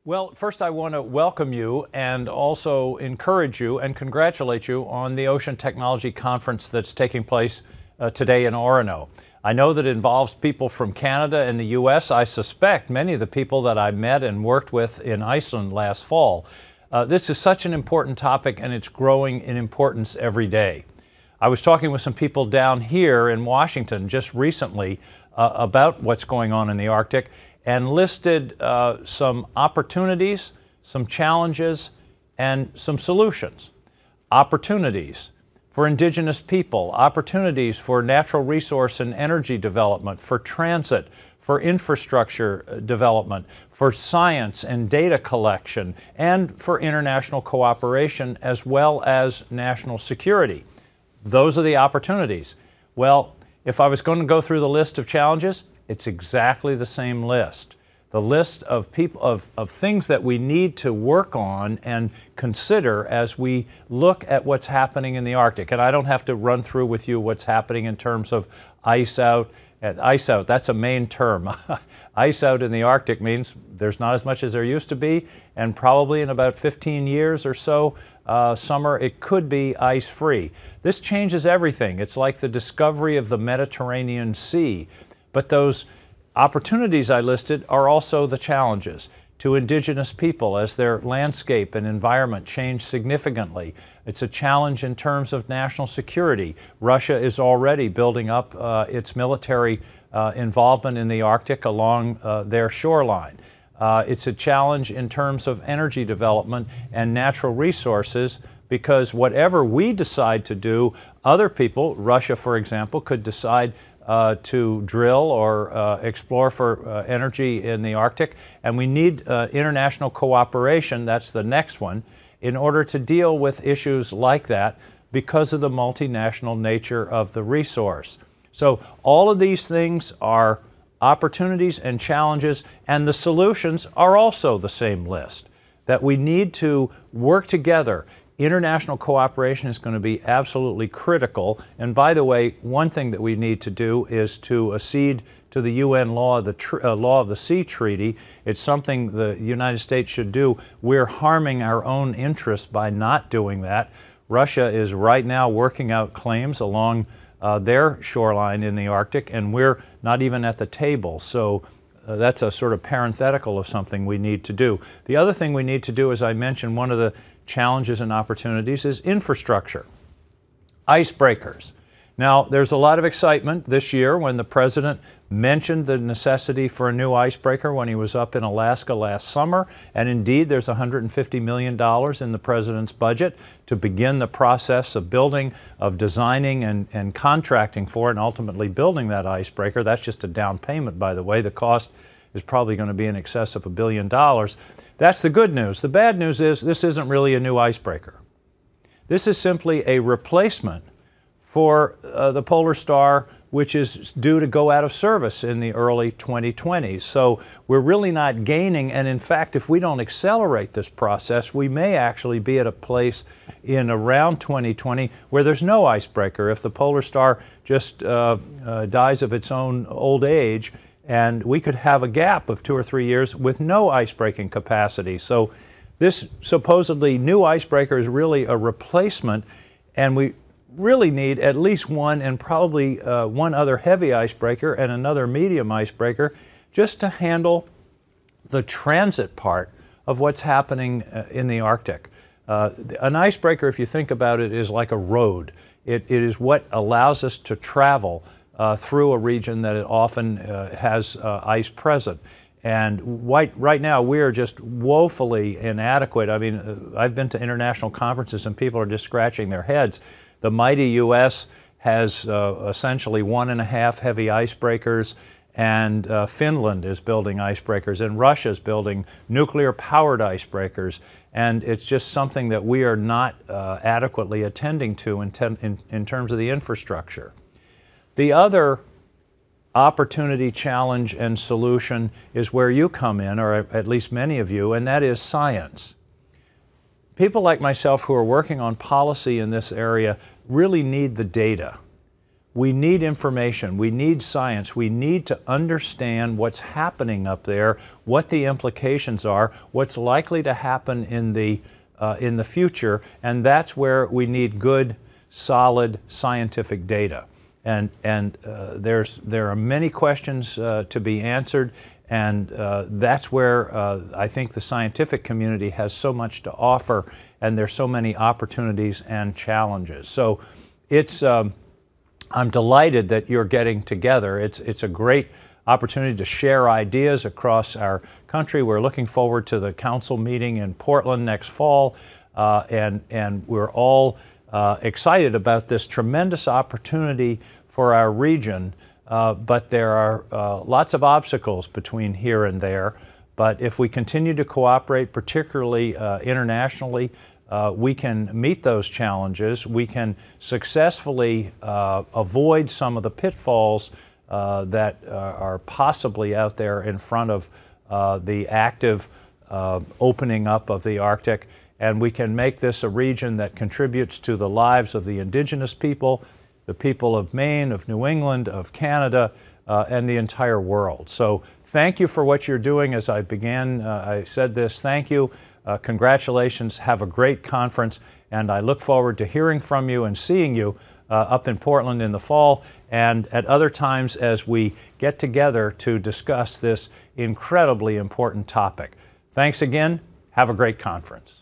Well, first I want to welcome you and also encourage you and congratulate you on the Ocean Technology Conference that's taking place today in Orono. I know that it involves people from Canada and the U.S. I suspect many of the people that I met and worked with in Iceland last fall. This is such an important topic, and it's growing in importance every day. I was talking with some people down here in Washington just recently about what's going on in the Arctic, and listed some opportunities, some challenges, and some solutions. Opportunities for indigenous people, opportunities for natural resource and energy development, for transit, for infrastructure development, for science and data collection, and for international cooperation as well as national security. Those are the opportunities. Well, if I was going to go through the list of challenges, it's exactly the same list. The list of things that we need to work on and consider as we look at what's happening in the Arctic. And I don't have to run through with you what's happening in terms of ice out. Ice out, that's a main term. Ice out in the Arctic means there's not as much as there used to be, and probably in about 15 years or so, summer, it could be ice-free. This changes everything. It's like the discovery of the Mediterranean Sea. But those opportunities I listed are also the challenges to indigenous people as their landscape and environment change significantly. It's a challenge in terms of national security. Russia is already building up its military involvement in the Arctic along their shoreline. It's a challenge in terms of energy development and natural resources, because whatever we decide to do, other people, Russia for example, could decide to drill or explore for energy in the Arctic, and we need international cooperation, that's the next one, in order to deal with issues like that because of the multinational nature of the resource. So all of these things are opportunities and challenges, and the solutions are also the same list, that we need to work together. International cooperation is going to be absolutely critical. And by the way, one thing that we need to do is to accede to the UN law, the Law of the Sea Treaty. It's something the United States should do. We're harming our own interests by not doing that. Russia is right now working out claims along their shoreline in the Arctic, and we're not even at the table. So that's a sort of parenthetical of something we need to do. The other thing we need to do, as I mentioned, one of the challenges and opportunities is infrastructure. Icebreakers. Now, there's a lot of excitement this year when the President mentioned the necessity for a new icebreaker when he was up in Alaska last summer, and indeed there's $150 million in the President's budget to begin the process of building, of designing and contracting for it, and ultimately building that icebreaker. That's just a down payment, by the way. The cost is probably going to be in excess of $1 billion. That's the good news. The bad news is this isn't really a new icebreaker. This is simply a replacement for the Polar Star, which is due to go out of service in the early 2020s. So we're really not gaining, and in fact, if we don't accelerate this process, we may actually be at a place in around 2020 where there's no icebreaker. If the Polar Star just dies of its own old age, and we could have a gap of 2 or 3 years with no icebreaking capacity. So this supposedly new icebreaker is really a replacement, and we really need at least one, and probably one other heavy icebreaker and another medium icebreaker, just to handle the transit part of what's happening in the Arctic. An icebreaker, if you think about it, is like a road. It is what allows us to travel through a region that it often has ice present. And right now we are just woefully inadequate. I mean, I've been to international conferences and people are just scratching their heads. The mighty U.S. has essentially 1.5 heavy icebreakers, and Finland is building icebreakers, and Russia is building nuclear-powered icebreakers. And it's just something that we are not adequately attending to in terms of the infrastructure. The other opportunity, challenge, and solution is where you come in, or at least many of you, and that is science. People like myself who are working on policy in this area really need the data. we need information, we need science, we need to understand what's happening up there, what the implications are, what's likely to happen in the future, and that's where we need good, solid scientific data. And there are many questions to be answered, and that's where I think the scientific community has so much to offer, and there's so many opportunities and challenges. So it's I'm delighted that you're getting together. It's a great opportunity to share ideas across our country. We're looking forward to the council meeting in Portland next fall, and we're all excited about this tremendous opportunity for our region, but there are lots of obstacles between here and there. But if we continue to cooperate, particularly internationally, we can meet those challenges. We can successfully avoid some of the pitfalls that are possibly out there in front of the active opening up of the Arctic, and we can make this a region that contributes to the lives of the indigenous people, the people of Maine, of New England, of Canada, and the entire world. So thank you for what you're doing. As I began, I said this, thank you. Congratulations, have a great conference, and I look forward to hearing from you and seeing you up in Portland in the fall and at other times as we get together to discuss this incredibly important topic. Thanks again. Have a great conference.